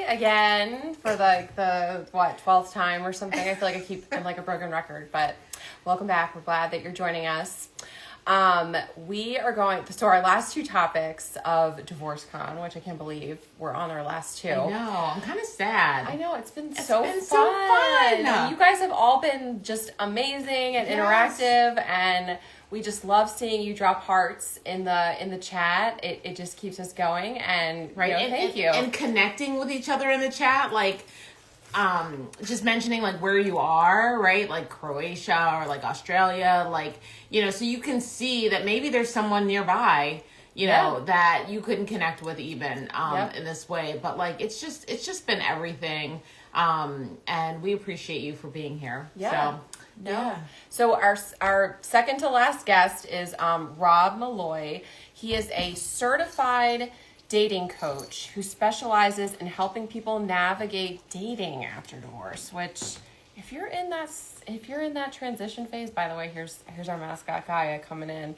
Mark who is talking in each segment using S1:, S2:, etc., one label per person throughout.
S1: again for the what 12th time or something. I feel like I'm like a broken record, but welcome back. We're glad that you're joining us. We are going so our last two topics of DivorceCon, which I can't believe we're on our last two.
S2: I know. I'm kind of sad.
S1: I know it's been
S2: so
S1: fun. You guys have all been just amazing and interactive, and we just love seeing you drop hearts in the chat. It just keeps us going, and thank you.
S2: And connecting with each other in the chat, like just mentioning like where you are, right? Like Croatia or like Australia, like, so you can see that maybe there's someone nearby, that you couldn't connect with even in this way. But like it's just been everything. And we appreciate you for being here.
S1: Yeah. So our second to last guest is Rob Malloy. He is a certified dating coach who specializes in helping people navigate dating after divorce. Which, if you're in that transition phase, by the way, here's our mascot Gaia coming in.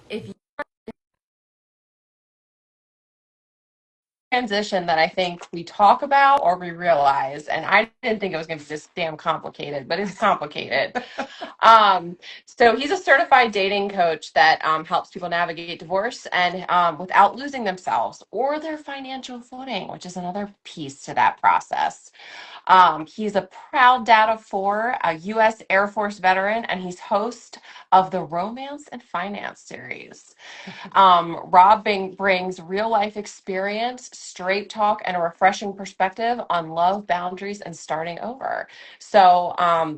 S1: If you transition that I think we talk about or we realize, and I didn't think it was going to be this damn complicated, but it's complicated. So he's a certified dating coach that helps people navigate divorce and without losing themselves or their financial footing, which is another piece to that process. He's a proud dad of four, a U.S. Air Force veteran, and he's host of the Romance and Finance series. Rob brings real life experience, straight talk, and a refreshing perspective on love, boundaries, and starting over. So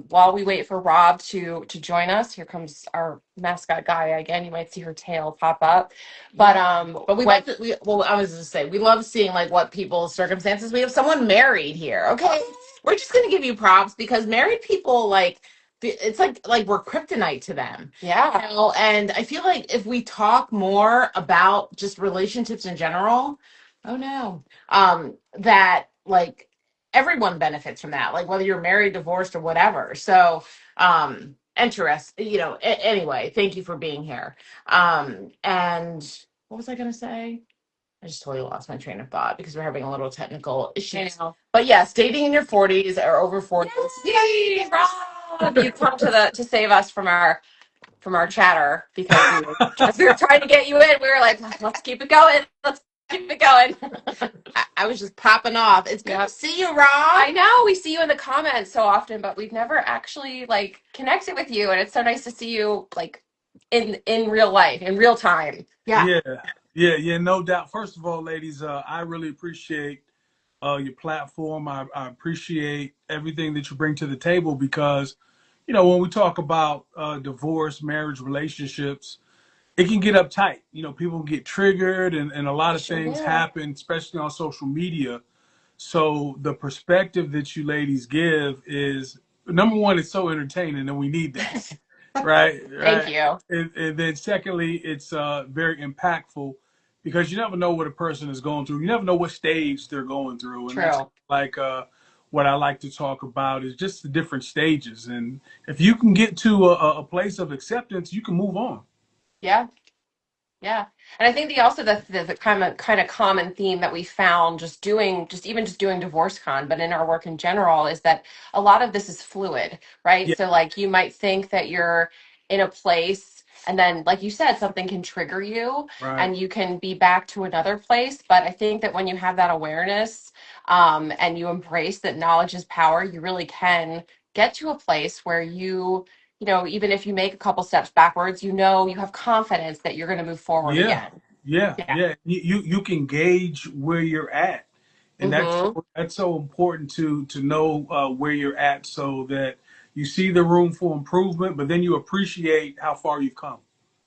S1: while we wait for Rob to join us, here comes our mascot Gaia again. You might see her tail pop up, but
S2: I was just say we love seeing like what people's circumstances. We have someone married here. Okay, we're just gonna give you props because married people like. It's like we're kryptonite to them.
S1: Yeah.
S2: And I feel like if we talk more about just relationships in general, that like everyone benefits from that, like whether you're married, divorced, or whatever. So, anyway, thank you for being here. And what was I going to say? I just totally lost my train of thought because we're having a little technical issues. But yes, dating in your 40s or over 40s.
S1: Yay, Rob! You come to save us from our chatter because as we were trying to get you in, we were like, let's keep it going. Let's keep it going.
S2: I was just popping off. It's good to see you, Rob.
S1: I know we see you in the comments so often, but we've never actually like connected with you, and it's so nice to see you like in real life, in real time.
S3: Yeah, no doubt. First of all, ladies, I really appreciate your platform. I appreciate everything that you bring to the table because, when we talk about divorce, marriage, relationships, it can get uptight. People get triggered and a lot of things happen, especially on social media. So the perspective that you ladies give is, number one, it's so entertaining and we need that. Right.
S1: Thank you.
S3: And then secondly, it's very impactful because you never know what a person is going through. You never know what stage they're going through. And that's like what I like to talk about is just the different stages. And if you can get to a place of acceptance, you can move on.
S1: Yeah. Yeah. And I think the kind of common theme that we found just doing DivorceCon, but in our work in general, is that a lot of this is fluid, right?
S3: Yeah.
S1: So like you might think that you're in a place and then like you said, something can trigger you and you can be back to another place. But I think that when you have that awareness and you embrace that knowledge is power, you really can get to a place where even if you make a couple steps backwards, you have confidence that you're going to move forward again.
S3: Yeah. You can gauge where you're at, and that's so important to know where you're at, so that you see the room for improvement, but then you appreciate how far you've come.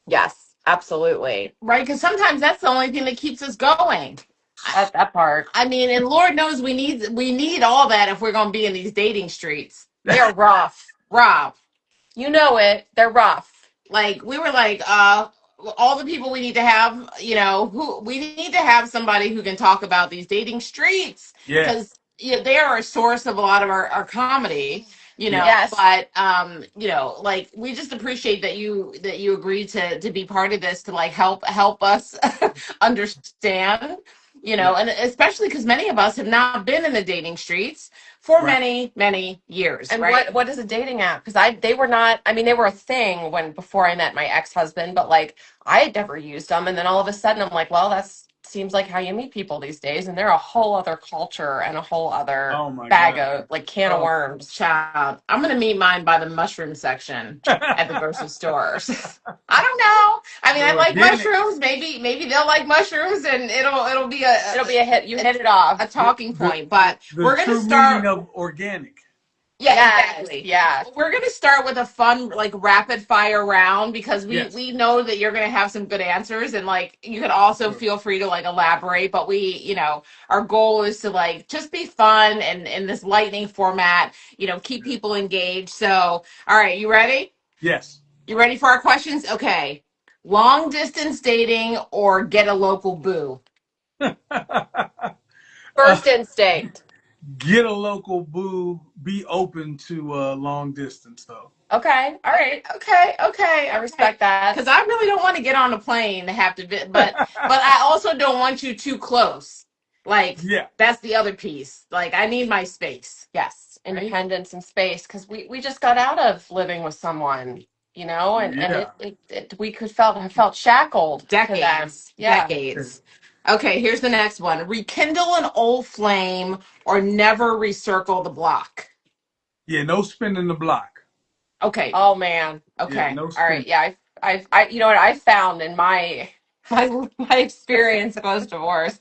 S1: Yes, absolutely.
S2: Right, because sometimes that's the only thing that keeps us going.
S1: That part.
S2: I mean, and Lord knows we need all that if we're going to be in these dating streets.
S1: They are rough.
S2: Rob.
S1: You know it. They're rough.
S2: Like, we were like, all the people we need to have, who we need to have somebody who can talk about these dating streets. Because they are a source of a lot of our comedy. But like we just appreciate that you agreed to be part of this to like help us understand you
S3: Yeah.
S2: know, and especially because many of us have not been in the dating streets for
S3: Right.
S2: many, many years,
S1: And
S2: right?
S1: what is a dating app? Because they were not. I mean, they were a thing when before I met my ex husband, but like I had never used them, and then all of a sudden I'm like, well, that's seems like how you meet people these days, and they're a whole other culture and a whole other
S3: Oh my
S1: bag
S3: God.
S1: of like can of
S3: Oh.
S1: worms.
S2: Child, I'm gonna meet mine by the mushroom section at the grocery stores. I don't know. I mean,
S3: The
S2: I like
S3: organic,
S2: mushrooms. Maybe they'll like mushrooms, and it'll be a
S1: It'll be a hit. You hit it off.
S2: a talking
S3: the
S2: point. But
S3: the
S2: we're gonna
S3: true meaning
S2: start.
S3: of organic.
S2: Yeah,
S1: Yes.
S2: exactly.
S1: Yeah.
S2: We're gonna start with a fun, like rapid fire round because
S3: Yes.
S2: we know that you're gonna have some good answers, and like you can also
S3: Sure.
S2: feel free to like elaborate. But our goal is to like just be fun and in this lightning format, keep
S3: Yeah.
S2: people engaged. So, all right, you ready?
S3: Yes.
S2: You ready for our questions? Okay. Long distance dating or get a local boo?
S3: Uh,
S1: First instinct.
S3: get a local boo. Be open to long distance though.
S1: Okay. All right.
S2: Okay.
S1: I respect that.
S2: Because I really don't want to get on a plane to have to be, but I also don't want you too close. Like
S3: Yeah.
S2: that's the other piece. Like I need my space.
S1: Yes,
S2: Right?
S1: independence and space because we just got out of living with someone, and
S3: Yeah.
S1: we could have felt shackled to them.
S2: Decades.
S1: Yeah.
S2: Decades. Okay, here's the next one. Rekindle an old flame or never recircle the block.
S3: Yeah. No spinning the block.
S2: Okay.
S1: Oh man.
S3: Yeah.
S2: Okay.
S3: No
S1: All
S3: spin.
S1: right. Yeah. You know what I found in my experience post divorce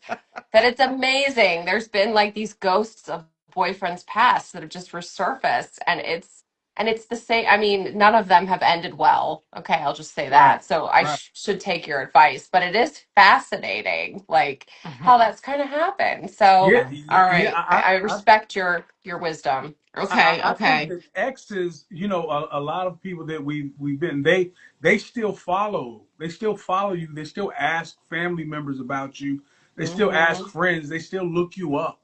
S1: that it's amazing. There's been like these ghosts of boyfriends past that have just resurfaced, and it's the same. I mean, none of them have ended well. Okay, I'll just say
S3: Right.
S1: that. So I
S3: Right.
S1: should take your advice, but it is fascinating, like how
S2: Mhm.
S1: that's kind of happened. So
S3: Yeah.
S2: All
S3: Yeah.
S2: right.
S1: I respect your wisdom.
S2: Okay.
S3: I think
S2: Okay.
S3: that exes, a lot of people that we've been, they still follow. They still follow you. They still ask family members about you. They still ask
S1: Hmm.
S3: friends. They still look you up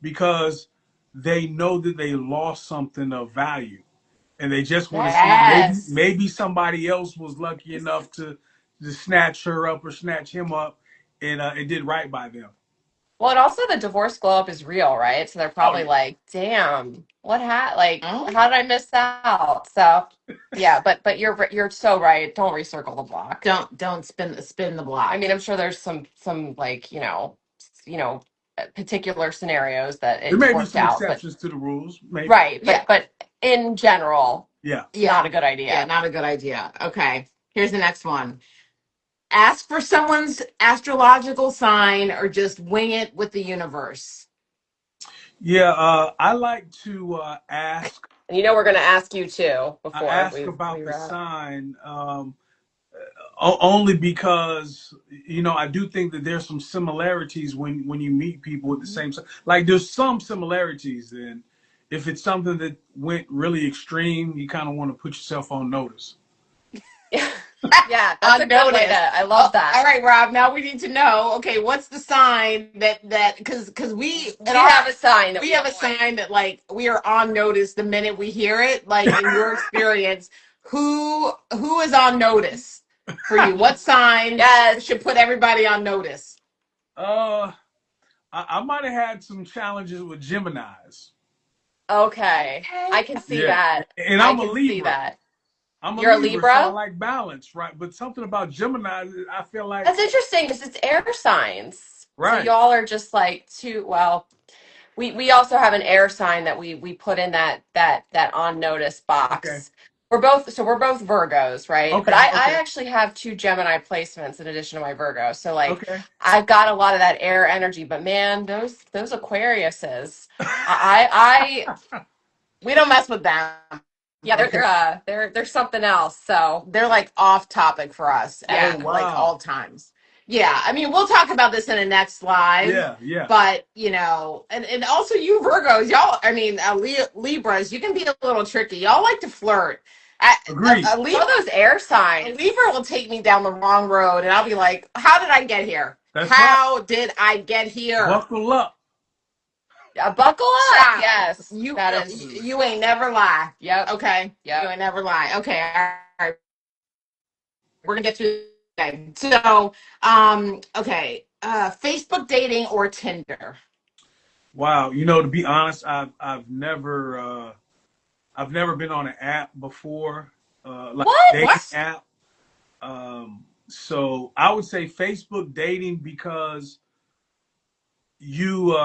S3: because they know that they lost something of value, and they just want to see
S2: Yes.
S3: maybe somebody else was lucky enough to snatch her up or snatch him up, and did right by them.
S1: Well, and also the divorce glow up is real, right? So they're
S3: Oh
S1: probably
S3: yeah.
S1: like, "Damn, like,
S2: Oh,
S1: how did I miss out?" So, yeah, but you're so right. Don't recircle the block.
S2: don't spin the
S1: I
S2: block.
S1: mean, I'm sure there's some like you know particular scenarios that
S3: There
S1: it's
S3: may be
S1: worked
S3: some
S1: out, but
S3: exceptions to the rules, maybe.
S1: right,
S2: Yeah.
S1: but in general,
S3: Yeah.
S2: Yeah.
S1: not a good
S2: Yeah.
S1: idea.
S2: Not a good idea. Okay. Here's the next one. Ask for someone's astrological sign or just wing it with the universe.
S3: Yeah, I like to ask.
S1: And we're going to ask you too
S3: I
S1: before
S3: ask
S1: we
S3: about the
S1: wrap.
S3: sign only because I do think that there's some similarities when you meet people with the same sign. Like there's some similarities, and if it's something that went really extreme, you kind of want to put yourself on notice.
S1: Yeah, yeah, that's a good way
S2: Unnoticed.
S1: to. I love
S2: All
S1: that.
S2: right, Rob. Now we need to know. Okay, what's the sign that because
S1: We have a sign that
S2: we
S1: we
S2: have a
S1: avoid.
S2: sign that like we are on notice the minute we hear it. Like in your experience, who is on notice for you? What sign
S1: Yes.
S2: should put everybody on notice?
S3: Uh, I might have had some challenges with Geminis.
S1: Okay.
S2: Okay.
S1: I can see
S3: Yeah,
S1: that.
S3: and
S1: I
S3: I'm a
S1: can see
S3: Libra.
S1: that.
S3: I'm a
S1: You're a
S3: Libra, so I
S1: Libra?
S3: like balance, right? But something about Gemini, I feel like,
S1: That's interesting because it's air signs. So
S3: right?
S1: y'all are just like too well. We also have an air sign that we put in that on notice
S3: Okay,
S1: box. We're both Virgos, right? But
S3: okay,
S1: I
S3: okay,
S1: actually have two Gemini placements in addition to my Virgo. So like
S3: okay.
S1: I've got a lot of that air energy, but man, those Aquariuses, I
S2: We don't mess with them.
S1: yeah,
S3: Okay.
S1: they're something else. So
S2: They're like off topic for us
S3: Oh
S1: yeah.
S2: at like
S3: wow.
S2: all times. Yeah, I mean, we'll talk about this in the next live,
S3: Yeah, yeah.
S2: but and also you Virgos, y'all. I mean, Libras, you can be a little tricky. Y'all like to flirt. A,
S3: Agreed.
S2: a, a,
S1: Some of
S2: Libra,
S1: those air
S2: a
S1: signs.
S2: Libra will take me down the wrong road, and I'll be like, "How did I get here?
S3: That's right.
S2: How did I get here?"
S3: Buckle up.
S1: Buckle up.
S2: Child,
S1: Yes.
S2: you
S1: That is.
S3: Absolutely.
S2: you ain't never lie.
S1: Yep.
S2: Okay, you
S1: Yep.
S2: ain't never lie. Okay, all right. We're gonna get through. Okay, so okay. Facebook dating or Tinder?
S3: Wow, to be honest, I've never been on an app before, like a
S1: What?
S3: dating
S2: What?
S3: app. So I would say Facebook dating because you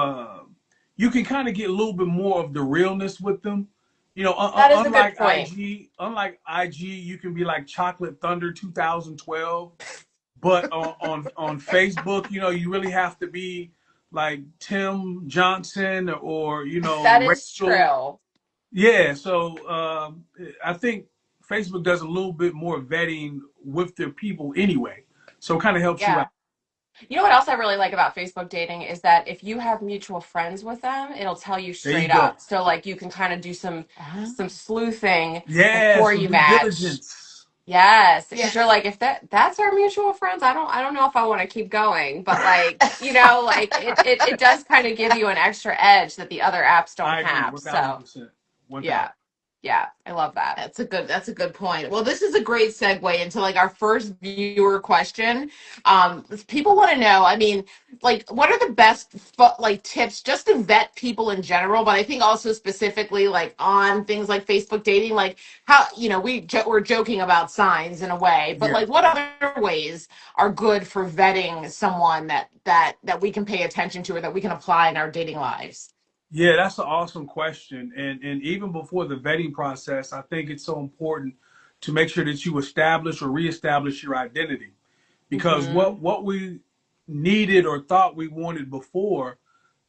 S3: you can kind of get a little bit more of the realness with them.
S1: That is a good
S3: Unlike
S1: point.
S3: IG, you can be like Chocolate Thunder 2012. But on Facebook, you really have to be like Tim Johnson or
S1: That is
S3: Rachel.
S1: true.
S3: Yeah, so I think Facebook does a little bit more vetting with their people anyway, so it kind of helps you out.
S1: Yeah. You know what else I really like about Facebook dating is that if you have mutual friends with them, it'll tell you
S3: There you
S1: straight
S3: go.
S1: up. So like you can kind of do
S2: Uh-huh.
S1: some sleuthing
S3: Yeah,
S1: before
S3: some
S1: you
S3: due
S1: match.
S3: diligence.
S1: Yes,
S2: Yeah.
S1: because you're like if that's our mutual friends, I don't know if I want to keep going, but like, like it does kind of give you an extra edge that the other apps don't
S3: I agree,
S1: have. So,
S3: 1000%, 1000.
S1: yeah. Yeah, I love that.
S2: That's a good point. Well, this is a great segue into like our first viewer question. People want to know, I mean, like what are the best like tips just to vet people in general, but I think also specifically like on things like Facebook dating, like how, we're joking about signs in a way, but
S3: Yeah.
S2: like what other ways are good for vetting someone that we can pay attention to or that we can apply in our dating lives?
S3: Yeah, that's an awesome question. And even before the vetting process, I think it's so important to make sure that you establish or reestablish your identity. Because
S1: Hmm.
S3: what we needed or thought we wanted before,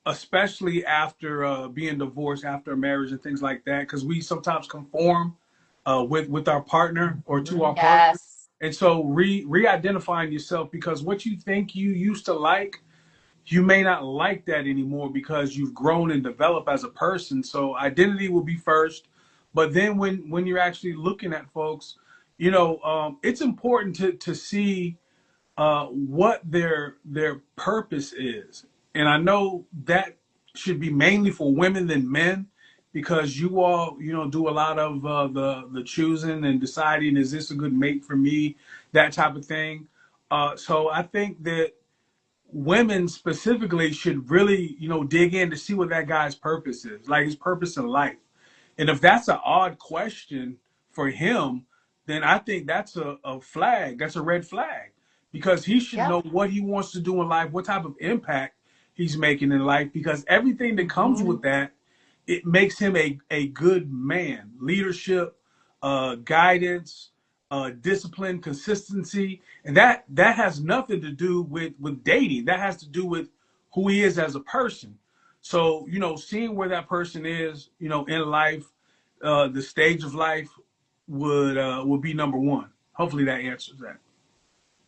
S3: especially after being divorced, after a marriage and things like that, because we sometimes conform with our partner or to our partner.
S1: Yes.
S3: And so re-identifying yourself, because what you think you used to like, you may not like that anymore because you've grown and developed as a person. So identity will be first, but then when you're actually looking at folks, it's important to see what their purpose is. And I know that should be mainly for women than men, because you all do a lot of the choosing and deciding, is this a good mate for me, that type of thing. So I think that women specifically should really, dig in to see what that guy's purpose is, like his purpose in life. And if that's an odd question for him, then I think that's a flag. That's a red flag, because he should
S1: Yep.
S3: know what he wants to do in life, what type of impact he's making in life, because everything that comes
S2: Mhm.
S3: with that, it makes him a good man. Leadership, guidance, discipline, consistency, and that has nothing to do with dating. That has to do with who he is as a person. So seeing where that person is, in life, the stage of life would be number one. Hopefully that answers that.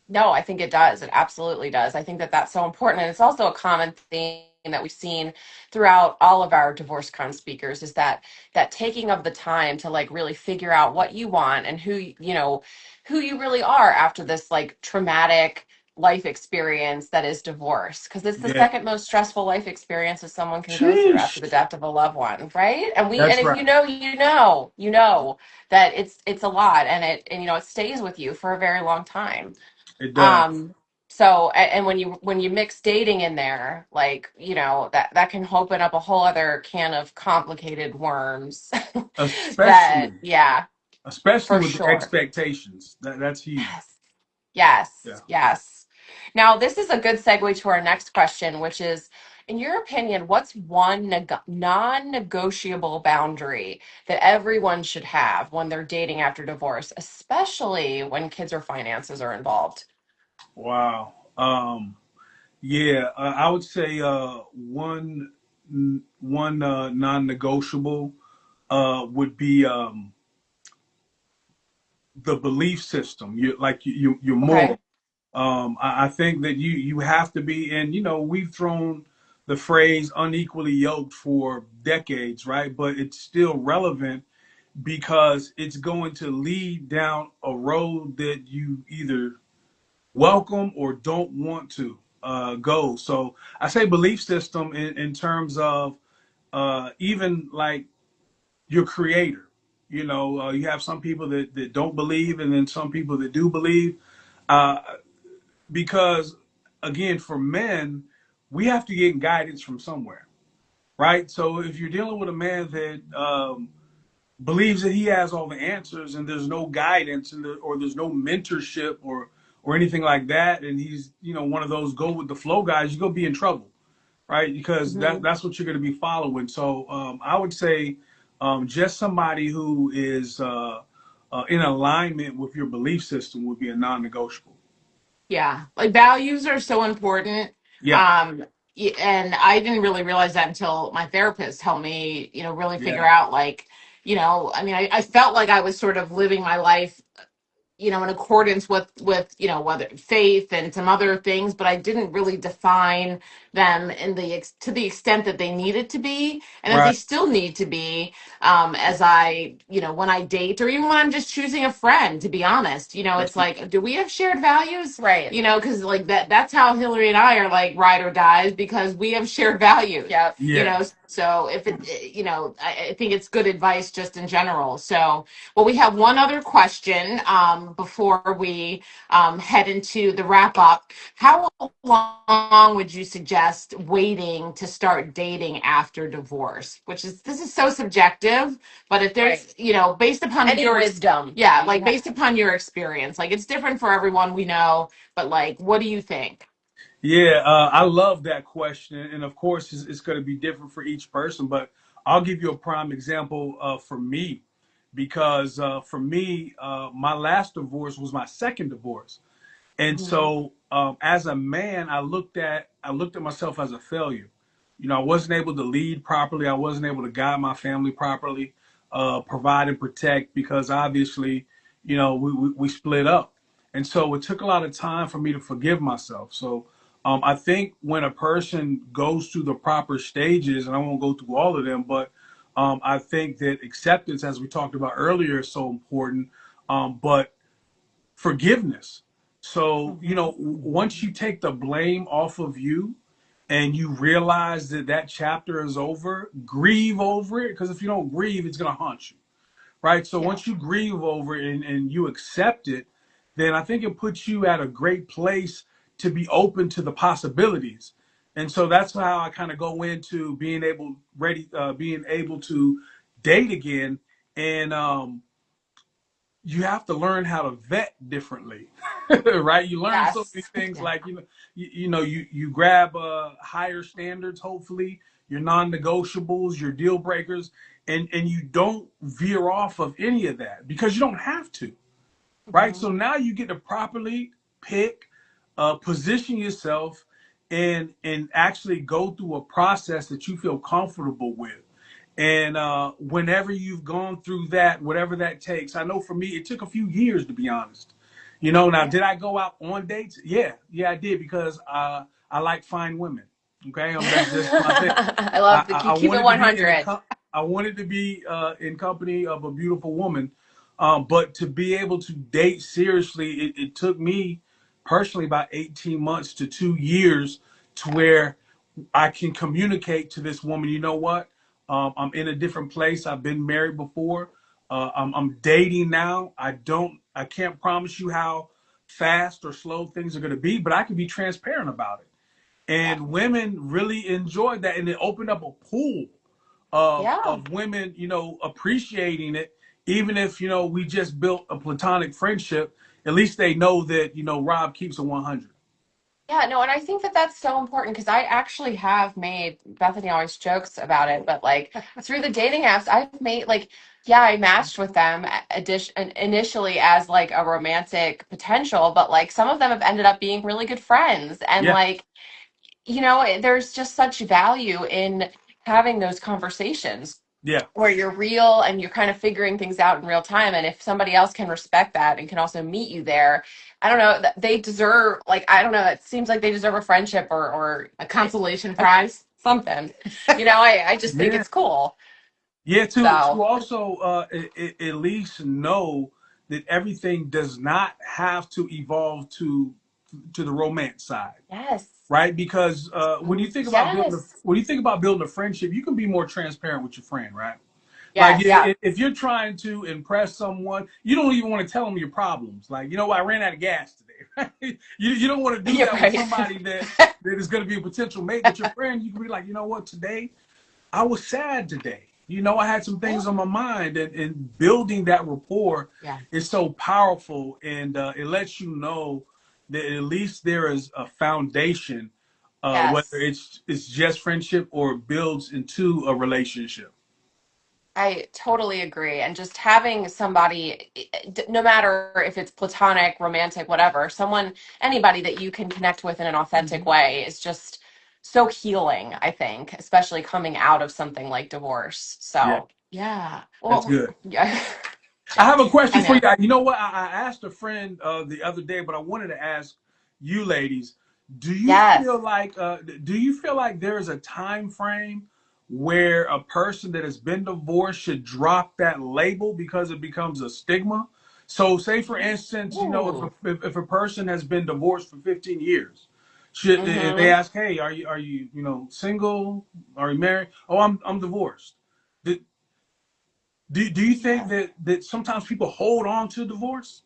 S1: No, I think it does. It absolutely does. I think that that's so important. And it's also a common theme that we've seen throughout all of our divorce con speakers is that taking of the time to like really figure out what you want and who you really are after this like traumatic life experience that is divorce, because it's the
S3: Yeah.
S1: second most stressful life experience that someone can go through after
S3: Sheesh.
S1: the death of a loved one, right? And
S3: That's
S1: if
S3: right.
S1: you know that it's a lot, and it stays with you for a very long time.
S3: It does.
S1: um so and when you mix dating in there, like, that can open up a whole other can of complicated worms. That,
S3: Especially,
S1: yeah,
S3: especially
S1: for
S3: with the
S1: sure.
S3: expectations. That's huge.
S1: Yes. Yes,
S3: Yeah.
S1: yes. Now, this is a good segue to our next question, which is, in your opinion, what's one non-negotiable boundary that everyone should have when they're dating after divorce, especially when kids or finances are involved?
S3: Wow. Yeah, I would say one non-negotiable would be the belief system. Your
S1: Okay.
S3: moral. I think that you have to be, and we've thrown the phrase unequally yoked for decades, right? But it's still relevant because it's going to lead down a road that you either welcome or don't want to go. So I say belief system in terms of even like your creator. You have some people that don't believe, and then some people that do believe. Uh, because again, for men, we have to get guidance from somewhere, right? So if you're dealing with a man that believes that he has all the answers and there's no guidance or there's no mentorship or anything like that, and he's one of those go with the flow guys, you're gonna be in trouble, right? Because
S1: Mhm.
S3: that's what you're gonna be following. So I would say just somebody who is in alignment with your belief system would be a non-negotiable.
S2: Yeah, like values are so important.
S3: Yeah,
S2: Um, and I didn't really realize that until my therapist helped me, really figure
S3: yeah,
S2: out like, I mean, I felt like I was sort of living my life in accordance with whether faith and some other things, but I didn't really define them to the extent that they needed to be, and that they
S3: right.
S2: still need to be, as I when I date, or even when I'm just choosing a friend, to be honest.
S3: That's
S2: It's like, do we have shared values?
S1: Right.
S2: Because like that's how Hillary and I are like ride or dies, because we have shared values.
S1: Yep.
S3: yeah,
S2: So if I think it's good advice just in general. So, well, we have one other question before we head into the wrap up. How long would you suggest waiting to start dating after divorce? This is so subjective, but if
S1: Right.
S2: there's, based upon
S1: Any
S2: your,
S1: wisdom
S2: yeah,
S1: that you
S2: like
S1: have?
S2: based upon your experience, like it's different for everyone, we know, but like, what do you think?
S3: yeah. I love that question, and of course, it's going to be different for each person. But I'll give you a prime example for me, because for me, my last divorce was my second divorce. And
S2: Mhm.
S3: so, as a man, I looked at myself as a failure. I wasn't able to lead properly. I wasn't able to guide my family properly, provide and protect, because obviously, we split up. And so it took a lot of time for me to forgive myself. So I think when a person goes through the proper stages, and I won't go through all of them, but I think that acceptance, as we talked about earlier, is so important. But forgiveness. So,
S2: Mhm.
S3: once you take the blame off of you and you realize that that chapter is over, grieve over it. Because if you don't grieve, it's going to haunt you, right? So,
S1: Yeah.
S3: once you grieve over it and you accept it, then I think it puts you at a great place to be open to the possibilities. And so that's how I kind of go into being able to date again. And you have to learn how to vet differently, right? You learn so many
S1: Yes.
S3: things,
S2: Yeah.
S3: like you grab higher standards, hopefully your non-negotiables, your deal breakers, and you don't veer off of any of that, because you don't have to, right?
S2: Mhm.
S3: So now you get to properly pick, position yourself, and actually go through a process that you feel comfortable with. And whenever you've gone through that, whatever that takes, I know for me, it took a few years, to be honest. Now,
S1: Yeah.
S3: did I go out on dates? Yeah, yeah, I did, because I like fine women. Okay, that's my thing.
S1: I
S3: I,
S1: love the
S3: I I
S1: keep it
S3: wanted to be
S1: 100.
S3: I wanted to be in company of a beautiful woman, but to be able to date seriously, it took me personally about 18 months to 2 years, to where I can communicate to this woman, you know what? I'm in a different place. I've been married before. I'm dating now. I can't promise you how fast or slow things are going to be, but I can be transparent about it.
S1: Yeah.
S3: And women really enjoyed that, and it opened up a pool of
S1: Yeah.
S3: women, appreciating it. Even if we just built a platonic friendship, at least they know that Rob keeps a 100.
S1: Yeah, no, and I think that that's so important because I actually have made, Bethany always jokes about it, but like through the dating apps, I've made like, yeah, I matched with them initially as like a romantic potential, but like some of them have ended up being really good friends. And
S3: Yeah,
S1: like, there's just such value in having those conversations
S3: yeah,
S1: where you're real and you're kind of figuring things out in real time. And if somebody else can respect that and can also meet you there, I don't know, they deserve, like, I don't know, it seems like they deserve a friendship or
S2: A consolation
S1: a,
S2: prize.
S1: something. I just think
S3: yeah.
S1: it's cool.
S3: Yeah, to
S1: So,
S3: also at least know that everything does not have to evolve to the romance side,
S1: yes.
S3: right? Because when you
S2: Mhm.
S3: think about
S1: Yes.
S3: building a friendship, you can be more transparent with your friend, right? Like
S1: Yes. Yeah.
S3: if you're trying to impress someone, you don't even want to tell them your problems. Like, you know, I ran out of gas today. Right? You don't want to do
S1: You're
S3: that with
S1: right.
S3: somebody that is going to be a potential mate. But your friend, you can be like, you know what, today I was sad today. You know, I had some things on my mind, and building that rapport
S2: Yeah.
S3: is so powerful, and it lets you know that at least there is a foundation, whether
S1: Yes.
S3: it's just friendship or builds into a relationship.
S1: I totally agree. And just having somebody, no matter if it's platonic, romantic, whatever, someone, anybody that you can connect with in an authentic way is just so healing, I think, especially coming out of something like divorce.
S3: Yeah,
S1: So,
S2: Yeah.
S3: that's
S2: Well,
S3: good.
S1: yeah.
S3: I have a question
S2: I
S3: for you.
S2: know.
S3: You know what? I asked a friend the other day, but I wanted to ask you, ladies.
S1: Yes.
S3: Do you feel like there's a time frame where a person that has been divorced should drop that label because it becomes a stigma? So, say for instance, you know,
S2: Ooh.
S3: if a person has been divorced for 15 years, should if they
S1: Hmm.
S3: ask, "Hey, are you single? Are you married?" "Oh, I'm divorced." Do you think
S1: Yeah.
S3: that sometimes people hold on to divorce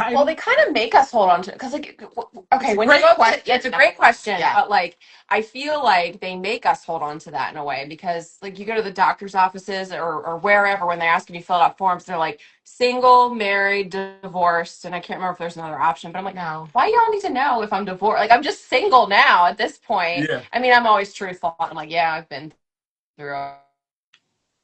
S1: Well, they
S3: title?
S1: kind of make us hold on to it because, like,
S2: It's
S1: okay,
S2: a
S1: when you
S2: great
S1: go to,
S2: question.
S1: it's a great question,
S2: Yeah.
S1: but like, I feel like they make us hold on to that in a way because, like, you go to the doctor's offices or wherever when they ask you to fill out forms, they're like single, married, divorced, and I can't remember if there's another option, but I'm like,
S2: No.
S1: why y'all need to know if I'm divorced? Like, I'm just single now at this point.
S3: Yeah.
S1: I mean, I'm always truthful. I'm like, yeah, I've been through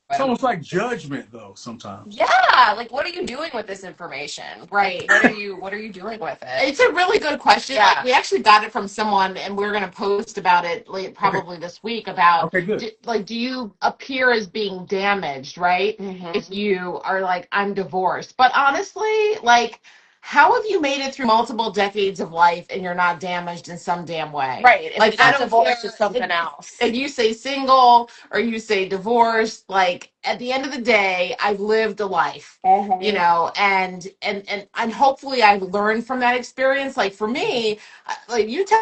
S3: It's
S1: it.
S3: almost like judgment though sometimes.
S1: Yeah, like, what are you doing with this information? Like,
S2: Right.
S1: what are you doing with it?
S2: It's a really good question. Like
S1: Yeah.
S2: we actually got it from someone, and we're going to post about it like,
S3: Okay.
S2: probably this week. About
S3: Okay, good.
S2: do you appear as being damaged, right? If
S1: Hmm.
S2: you are like I'm divorced, but honestly, like how have you made it through multiple decades of life and you're not damaged in some damn way?
S1: Right. If
S2: Like
S1: it's
S2: I
S1: not
S2: don't care
S1: divorce, it's something else.
S2: if you say single or you say divorced. Like at the end of the day, I've lived a life,
S1: Hmm.
S2: and hopefully I've learned from that experience. Like for me, like you tell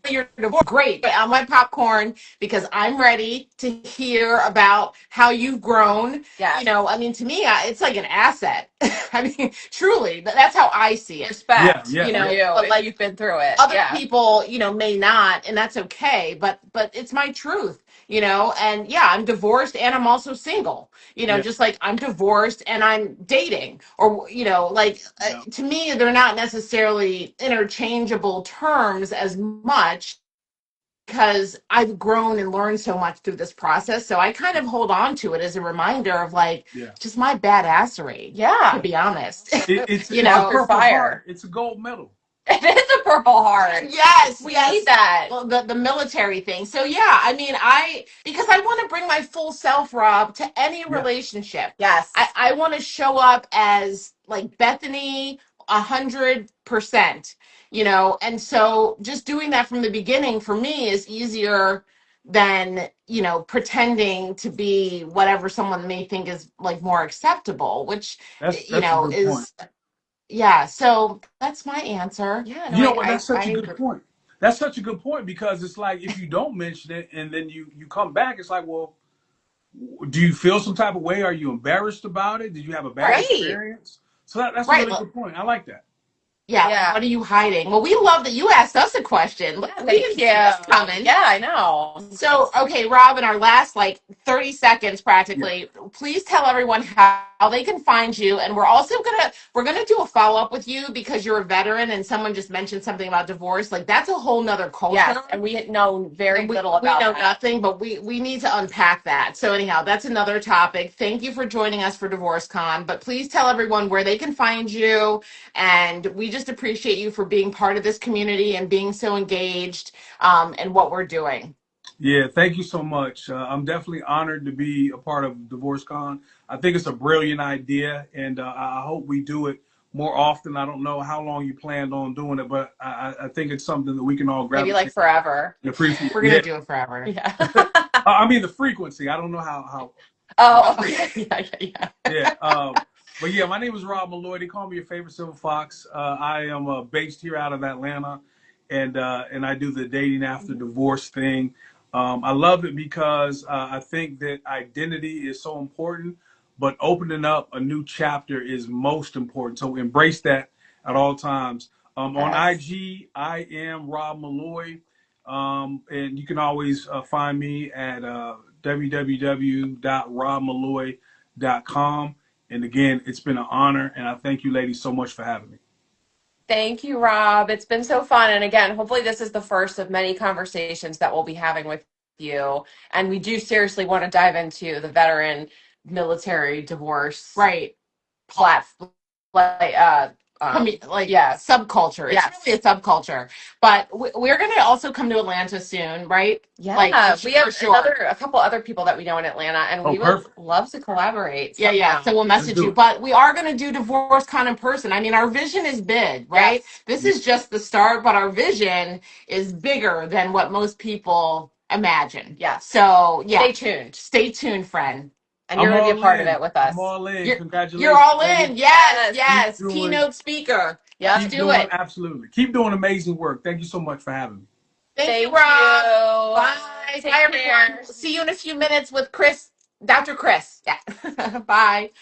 S2: your divorce, great. On my popcorn because I'm ready to hear about how you've grown.
S1: Yes.
S2: I mean, to me, it's like an asset. I mean, truly, that's how I see it.
S3: Yeah,
S1: Respect.
S3: yeah,
S1: For
S3: yeah.
S1: you
S2: But
S1: if
S2: like
S1: you've been through it.
S2: other
S1: Yeah.
S2: people, may not, and that's okay. But it's my truth. And yeah, I'm divorced and I'm also single.
S3: Yeah,
S2: Just like I'm divorced and I'm dating, or like
S3: yeah.
S2: to me, they're not necessarily interchangeable terms as much because I've grown and learned so much through this process. So I kind of hold on to it as a reminder of like
S3: Yeah.
S2: just my badassery, to
S1: Yeah.
S2: be honest.
S3: It's
S2: you
S3: it's a
S1: Fuck
S2: know,
S1: your
S3: purple heart.
S1: fire.
S3: It's a gold medal.
S1: It is a Purple Heart.
S2: yes,
S1: We
S2: yes.
S1: need that.
S2: Well, the military thing. So yeah, I mean, because I want to bring my full self, Rob, to any
S3: Yeah,
S2: relationship. I
S1: Yes.
S2: I want to show up as like Bethany 100%. And so just doing that from the beginning for me is easier than pretending to be whatever someone may think is like more acceptable, which
S3: that's a good point.
S2: is yeah. So that's my answer.
S1: Yeah, no,
S3: You know what? That's
S1: I
S3: such a good
S1: agree.
S3: point. That's such a good point because it's like if you don't mention it and then you come back, it's like, well, do you feel some type of way? Are you embarrassed about it? Did you have a bad
S2: Right.
S3: experience? So that's a
S2: Right.
S3: really good point. I like that.
S2: Yeah, like,
S1: Yeah.
S2: what are you hiding? Well, we love that you asked us a question.
S1: Yeah,
S2: We
S1: thank
S2: didn't
S1: you.
S2: see this coming.
S1: Yeah, I know.
S2: So, okay, Rob, in our last like 30 seconds
S3: Yeah.
S2: practically, please tell everyone how they can find you. And we're gonna do a follow-up with you because you're a veteran and someone just mentioned something about divorce. Like that's a whole nother
S1: Yes,
S2: culture.
S1: and we know very
S2: And we,
S1: little
S2: we
S1: about
S2: know
S1: that.
S2: nothing, but we need to unpack that. So anyhow, that's another topic. Thank you for joining us for Divorce Con. But please tell everyone where they can find you. And we just appreciate you for being part of this community and being so engaged in what we're doing.
S3: Yeah, thank you so much. I'm definitely honored to be a part of DivorceCon. I think it's a brilliant idea, and I hope we do it more often. I don't know how long you planned on doing it, but I think it's something that we can all
S1: Maybe like
S3: gravitate
S1: forever.
S3: and appreciate.
S2: We're
S3: Yeah,
S2: gonna do it forever.
S1: Yeah.
S3: I mean the frequency. I don't know how
S1: Oh,
S3: often.
S1: okay. Yeah, yeah, yeah.
S3: Yeah, but yeah, my name is Rob Malloy. They call me your favorite silver fox. I am based here out of Atlanta, and I do the dating after divorce thing. I love it because I think that identity is so important, but opening up a new chapter is most important. So embrace that at all times. On
S1: Yes.
S3: IG, I am Rob Malloy, and you can always find me at www.robmalloy.com. And again, it's been an honor, and I thank you, ladies, so much for having me.
S1: Thank you, Rob. It's been so fun. And again, hopefully, this is the first of many conversations that we'll be having with you. And we do seriously want to dive into the veteran military divorce
S2: Right.
S1: platform.
S2: Like
S1: Yes.
S2: subculture. It's
S1: Yes.
S2: really a subculture. But we're going to also come to Atlanta soon, right?
S1: Yeah,
S2: Like,
S1: we have
S2: for sure.
S1: a couple other people that we know in Atlanta, and
S3: Oh,
S1: we would
S3: perfect.
S1: love to collaborate.
S2: Yeah, yeah.
S1: somehow.
S2: So we'll
S3: Let's
S2: message
S3: do
S2: you.
S3: it.
S2: But we are going to do Divorce Con in person. I mean, our vision is big, right?
S1: Yes.
S2: This
S3: Yeah.
S2: is just the start, but our vision is bigger than what most people imagine.
S1: Yes.
S2: So, yeah.
S1: Stay tuned.
S2: Stay tuned, friend.
S1: And you're going to be a part of it with us.
S3: I'm all in.
S2: You're,
S3: Congratulations.
S2: you're all in.
S3: ladies.
S2: Yes,
S1: Yes.
S2: yes.
S3: Keep doing-
S2: Keynote speaker.
S1: Yep.
S2: Let's
S3: Keep
S2: do
S3: doing
S2: it.
S3: absolutely. Keep doing amazing work. Thank you so much for having me.
S2: Thank you,
S1: Thank
S2: Rob.
S1: you.
S2: Bye.
S1: Take
S2: Bye, everyone.
S1: care.
S2: See you in a few minutes with Chris, Dr. Chris. Yeah. Bye.